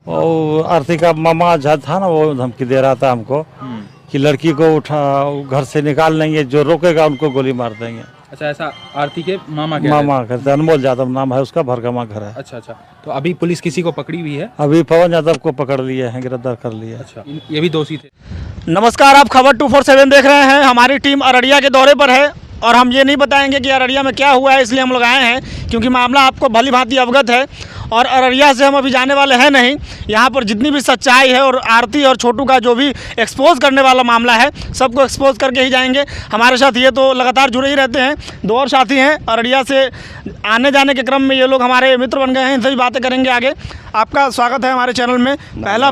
और आरती का मामा जहाँ था ना, वो धमकी दे रहा था हमको कि लड़की को उठा घर से निकाल लेंगे, जो रोकेगा उनको गोली मार देंगे। अच्छा, ऐसा आरती के मामा के मामा करते, अनमोल यादव नाम है उसका, भरगमा घर है। अच्छा, तो अभी पुलिस किसी को पकड़ी हुई है? अभी पवन यादव को पकड़ लिए हैं, गिरफ्तार कर लिए। अच्छा, ये भी दोषी थे। नमस्कार, आप खबर 247 देख रहे हैं। हमारी टीम अररिया के दौरे पर है और हम ये नहीं बताएंगे कि अररिया में क्या हुआ है, इसलिए हम लोग आए हैं क्योंकि मामला आपको भली भांति अवगत है और अररिया से हम अभी जाने वाले हैं नहीं। यहाँ पर जितनी भी सच्चाई है और आरती और छोटू का जो भी एक्सपोज करने वाला मामला है, सबको एक्सपोज करके ही जाएंगे। हमारे साथ ये तो लगातार जुड़े ही रहते हैं, दो और साथी हैं अररिया से आने जाने के क्रम में, ये लोग हमारे मित्र बन गए हैं, इनसे भी बातें करेंगे आगे। आपका स्वागत है हमारे चैनल में। पहला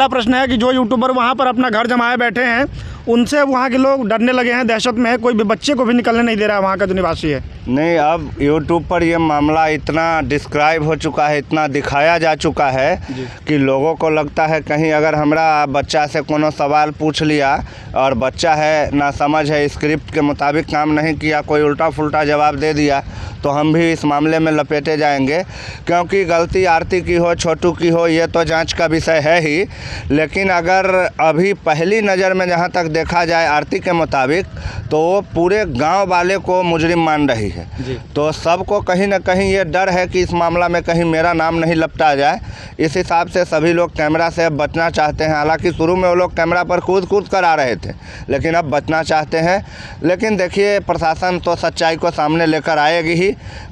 प्रश्न है कि जो यूट्यूबर वहाँ पर अपना घर जमाए बैठे हैं, उनसे वहाँ के लोग डरने लगे हैं, दहशत में है, कोई भी बच्चे को भी निकलने नहीं दे रहा है वहाँ का जो निवासी है। नहीं, अब यूट्यूब पर ये मामला इतना डिस्क्राइब हो चुका है, इतना दिखाया जा चुका है कि लोगों को लगता है कहीं अगर हमारा बच्चा से कोनो सवाल पूछ लिया और बच्चा है ना समझ है, स्क्रिप्ट के मुताबिक काम नहीं किया, कोई उल्टा फुल्टा जवाब दे दिया तो हम भी इस मामले में लपेटे जाएंगे। क्योंकि गलती आरती की हो, छोटू की हो, ये तो जांच का विषय है ही, लेकिन अगर अभी पहली नज़र में जहाँ तक देखा जाए आरती के मुताबिक, तो वो पूरे गांव वाले को मुजरिम मान रही है। तो सबको कहीं ना कहीं ये डर है कि इस मामला में कहीं मेरा नाम नहीं लपटा जाए। इस हिसाब से सभी लोग कैमरा से अब बचना चाहते हैं। हालांकि शुरू में वो लोग कैमरा पर कूद कर आ रहे थे, लेकिन अब बचना चाहते हैं। लेकिन देखिए, प्रशासन तो सच्चाई को सामने लेकर आएगी ही।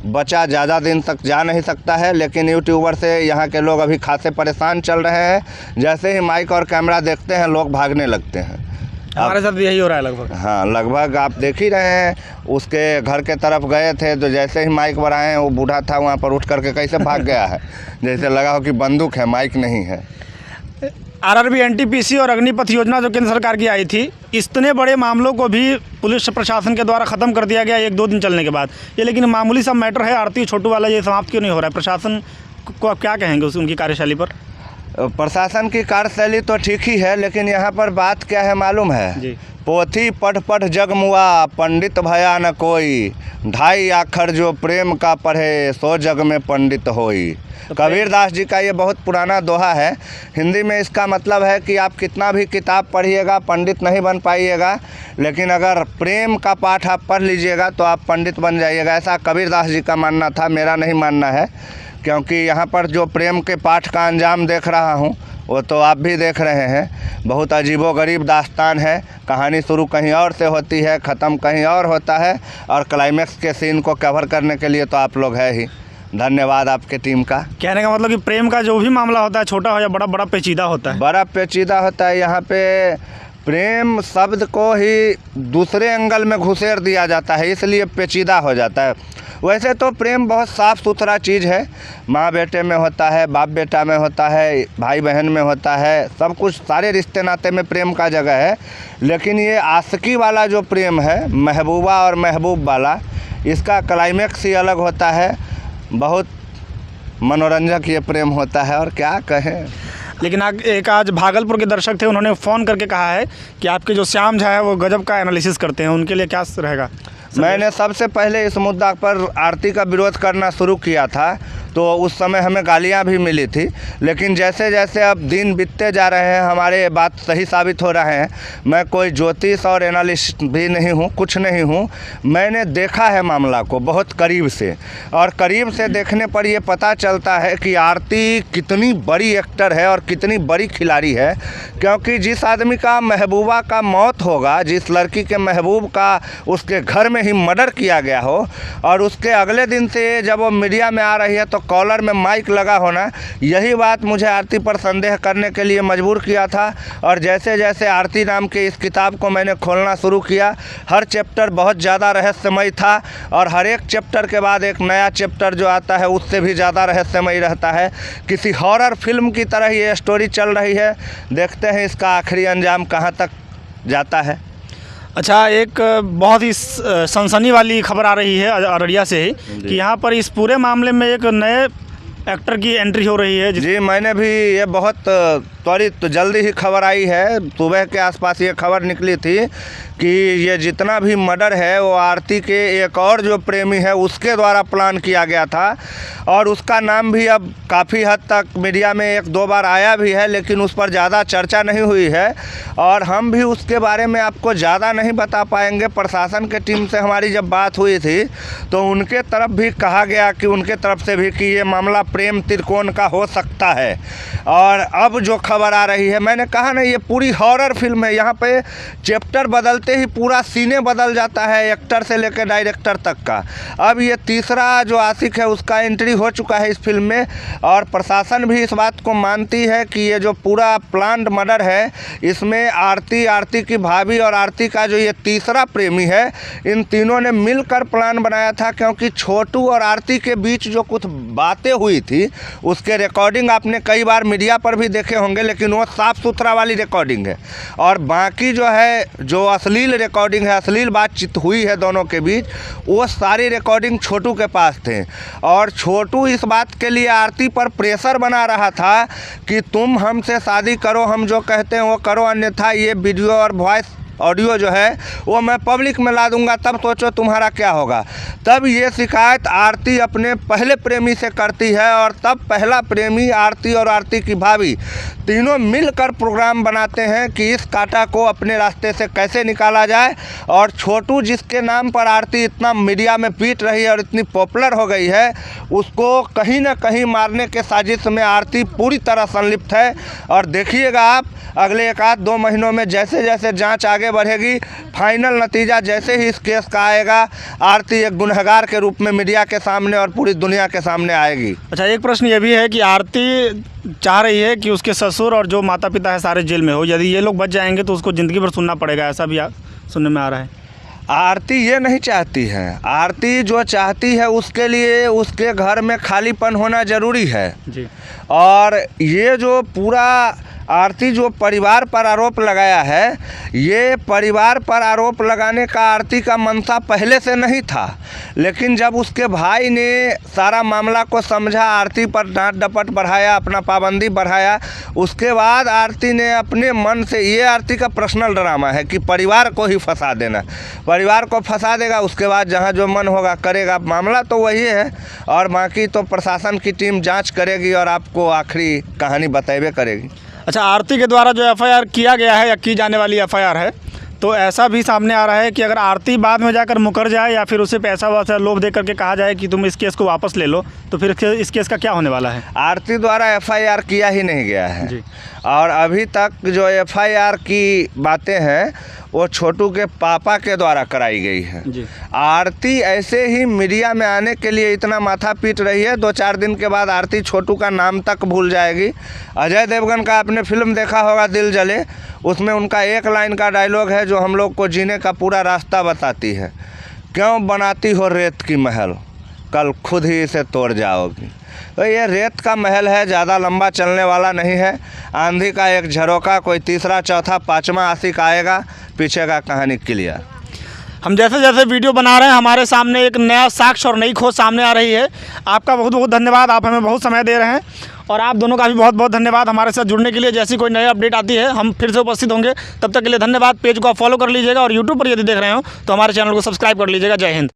बच्चा ज़्यादा दिन तक जा नहीं सकता है, लेकिन यूट्यूबर से यहाँ के लोग अभी खासे परेशान चल रहे हैं। जैसे ही माइक और कैमरा देखते हैं, लोग भागने लगते हैं। हमारे साथ भी यही हो रहा है लगभग। हाँ, लगभग आप देख ही रहे हैं। उसके घर के तरफ गए थे तो जैसे ही माइक पर आए, वो बूढ़ा था वहाँ पर उठ करके कैसे भाग गया है, जैसे लगा हो कि बंदूक है, माइक नहीं है। आरआरबी, एनटीपीसी और अग्निपथ योजना जो केंद्र सरकार की आई थी, इतने बड़े मामलों को भी पुलिस प्रशासन के द्वारा ख़त्म कर दिया गया 1-2 दिन चलने के बाद। ये लेकिन मामूली सा मैटर है, आरती छोटू वाला, ये समाप्त क्यों नहीं हो रहा है? प्रशासन को आप क्या कहेंगे उनकी कार्यशैली पर? प्रशासन की कार्यशैली तो ठीक ही है, लेकिन यहाँ पर बात क्या है मालूम है जी? पोथी पढ़ पढ़ जग मुआ, पंडित भया न कोई, 2.5 अक्षर जो प्रेम का पढ़े, 100 जग में पंडित होई। कबीरदास जी का ये बहुत पुराना दोहा है। हिंदी में इसका मतलब है कि आप कितना भी किताब पढ़िएगा, पंडित नहीं बन पाइएगा, लेकिन अगर प्रेम का पाठ आप पढ़ लीजिएगा तो आप पंडित बन जाइएगा। ऐसा कबीरदास जी का मानना था, मेरा नहीं मानना है। क्योंकि यहाँ पर जो प्रेम के पाठ का अंजाम देख रहा हूँ, वो तो आप भी देख रहे हैं। बहुत अजीबोगरीब दास्तान है। कहानी शुरू कहीं और से होती है, ख़त्म कहीं और होता है, और क्लाइमैक्स के सीन को कवर करने के लिए तो आप लोग है ही। धन्यवाद आपके टीम का। कहने का मतलब कि प्रेम का जो भी मामला होता है, छोटा हो या बड़ा, बड़ा पेचीदा होता है। बड़ा पेचीदा होता है। यहाँ पे प्रेम शब्द को ही दूसरे एंगल में घुसेड़ दिया जाता है, इसलिए पेचीदा हो जाता है। वैसे तो प्रेम बहुत साफ़ सुथरा चीज़ है। माँ बेटे में होता है, बाप बेटा में होता है, भाई बहन में होता है, सब कुछ, सारे रिश्ते नाते में प्रेम का जगह है। लेकिन ये आशिकी वाला जो प्रेम है, महबूबा और महबूब वाला, इसका क्लाइमैक्स ही अलग होता है। बहुत मनोरंजक ये प्रेम होता है, और क्या कहें। लेकिन आज भागलपुर के दर्शक थे, उन्होंने फ़ोन करके कहा है कि आपके जो श्याम झा है वो गजब का एनालिसिस करते हैं, उनके लिए क्या रहेगा? मैंने सबसे पहले इस मुद्दा पर आरती का विरोध करना शुरू किया था, तो उस समय हमें गालियां भी मिली थी। लेकिन जैसे जैसे अब दिन बीतते जा रहे हैं, हमारे बात सही साबित हो रहे हैं। मैं कोई ज्योतिष और एनालिस्ट भी नहीं हूं, कुछ नहीं हूं। मैंने देखा है मामला को बहुत करीब से, और करीब से देखने पर यह पता चलता है कि आरती कितनी बड़ी एक्टर है और कितनी बड़ी खिलाड़ी है। क्योंकि जिस आदमी का महबूबा का मौत होगा, जिस लड़की के महबूब का उसके घर में ही मर्डर किया गया हो, और उसके अगले दिन से जब वो मीडिया में आ रही है तो कॉलर में माइक लगा होना, यही बात मुझे आरती पर संदेह करने के लिए मजबूर किया था। और जैसे जैसे आरती नाम के इस किताब को मैंने खोलना शुरू किया, हर चैप्टर बहुत ज़्यादा रहस्यमय था, और हर एक चैप्टर के बाद एक नया चैप्टर जो आता है उससे भी ज़्यादा रहस्यमय रहता है। किसी हॉरर फिल्म की तरह ये स्टोरी चल रही है। देखते हैं इसका आखिरी अंजाम कहाँ तक जाता है। अच्छा, एक बहुत ही सनसनी वाली खबर आ रही है अररिया से ही कि यहाँ पर इस पूरे मामले में एक नए एक्टर की एंट्री हो रही है जी, मैंने भी ये बहुत त्वरित जल्दी ही खबर आई है। सुबह के आसपास ये खबर निकली थी कि ये जितना भी मर्डर है वो आरती के एक और जो प्रेमी है उसके द्वारा प्लान किया गया था, और उसका नाम भी अब काफ़ी हद तक मीडिया में 1-2 बार आया भी है, लेकिन उस पर ज़्यादा चर्चा नहीं हुई है और हम भी उसके बारे में आपको ज़्यादा नहीं बता पाएंगे। प्रशासन के टीम से हमारी जब बात हुई थी तो उनके तरफ भी कहा गया कि उनके तरफ से भी कि ये मामला प्रेम त्रिकोण का हो सकता है। और अब जो खबर आ रही है, मैंने कहा ना, ये पूरी हॉरर फिल्म है। यहाँ पे चैप्टर बदलते ही पूरा सीने बदल जाता है, एक्टर से लेकर डायरेक्टर तक का। अब ये तीसरा जो आशिक है उसका एंट्री हो चुका है इस फिल्म में, और प्रशासन भी इस बात को मानती है कि ये जो पूरा प्लान्ड मर्डर है इसमें आरती की भाभी और आरती का जो ये तीसरा प्रेमी है, इन तीनों ने मिलकर प्लान बनाया था। क्योंकि छोटू और आरती के बीच जो कुछ बातें हुई थी उसके रिकॉर्डिंग आपने कई बार मीडिया पर भी देखे होंगे, लेकिन वो साफ़ सुथरा वाली रिकॉर्डिंग है। और बाकी जो है, जो अश्लील रिकॉर्डिंग है, अश्लील बातचीत हुई है दोनों के बीच, वो सारी रिकॉर्डिंग छोटू के पास थे। और छोटू इस बात के लिए आरती पर प्रेशर बना रहा था कि तुम हमसे शादी करो, हम जो कहते हैं वो करो, अन्यथा ये वीडियो और वॉइस ऑडियो जो है वो मैं पब्लिक में ला दूंगा, तब सोचो तुम्हारा क्या होगा। तब ये शिकायत आरती अपने पहले प्रेमी से करती है, और तब पहला प्रेमी आरती और आरती की भाभी तीनों मिलकर प्रोग्राम बनाते हैं कि इस कांटा को अपने रास्ते से कैसे निकाला जाए। और छोटू, जिसके नाम पर आरती इतना मीडिया में पीट रही है और इतनी पॉपुलर हो गई है, उसको कहीं ना कहीं मारने के साजिश में आरती पूरी तरह संलिप्त है। और देखिएगा आप अगले 1-2 महीनों में जैसे जैसे जांच आगे बढ़ेगी, फाइनल नतीजा जैसे ही इस केस का आएगा, आरती एक गुनहगार के रूप में मीडिया के सामने और पूरी दुनिया के सामने आएगी। अच्छा, एक प्रश्न ये भी है कि आरती चाह रही है कि उसके ससुर और जो माता पिता है सारे जेल में हो। यदि ये लोग बच जाएंगे तो उसको ज़िंदगी भर सुनना पड़ेगा, ऐसा भी सुनने में आ रहा है। आरती ये नहीं चाहती है। आरती जो चाहती है उसके लिए उसके घर में खालीपन होना ज़रूरी है जी। और ये जो पूरा आरती जो परिवार पर आरोप लगाया है, ये परिवार पर आरोप लगाने का आरती का मंशा पहले से नहीं था, लेकिन जब उसके भाई ने सारा मामला को समझा, आरती पर डांट डपट बढ़ाया, अपना पाबंदी बढ़ाया, उसके बाद आरती ने अपने मन से, ये आरती का पर्सनल ड्रामा है कि परिवार को ही फंसा देना, परिवार को फंसा देगा, उसके बाद जहाँ जो मन होगा करेगा। मामला तो वही है, और बाकी तो प्रशासन की टीम जांच करेगी और आपको आखिरी कहानी बतेबे करेगी। अच्छा, आरती के द्वारा जो एफआईआर किया गया है या की जाने वाली एफआईआर है, तो ऐसा भी सामने आ रहा है कि अगर आरती बाद में जाकर मुकर जाए या फिर उसे पैसा वैसा लोभ दे करके कहा जाए कि तुम इस केस को वापस ले लो, तो फिर इस केस का क्या होने वाला है? आरती द्वारा एफआईआर किया ही नहीं गया है जी। और अभी तक जो एफआईआर की बातें हैं वो छोटू के पापा के द्वारा कराई गई है जी। आरती ऐसे ही मीडिया में आने के लिए इतना माथा पीट रही है, 2-4 दिन के बाद आरती छोटू का नाम तक भूल जाएगी। अजय देवगन का आपने फिल्म देखा होगा दिल जले, उसमें उनका एक लाइन का डायलॉग है जो हम लोग को जीने का पूरा रास्ता बताती है। क्यों बनाती हो रेत की महल, कल खुद ही इसे तोड़ जाओगी। तो ये रेत का महल है, ज़्यादा लंबा चलने वाला नहीं है। आंधी का एक झरोका, कोई तीसरा चौथा 5वां आशिक आएगा, पीछे का कहानी क्लियर। हम जैसे जैसे वीडियो बना रहे हैं हमारे सामने एक नया साक्ष्य और नई खोज सामने आ रही है। आपका बहुत बहुत धन्यवाद, आप हमें बहुत समय दे रहे हैं, और आप दोनों का भी बहुत बहुत धन्यवाद हमारे साथ जुड़ने के लिए। जैसी कोई नई अपडेट आती है हम फिर से उपस्थित होंगे, तब तक के लिए धन्यवाद। पेज को आप फॉलो कर लीजिएगा, और यूट्यूब पर यदि देख रहे हो तो हमारे चैनल को सब्सक्राइब कर लीजिएगा। जय हिंद।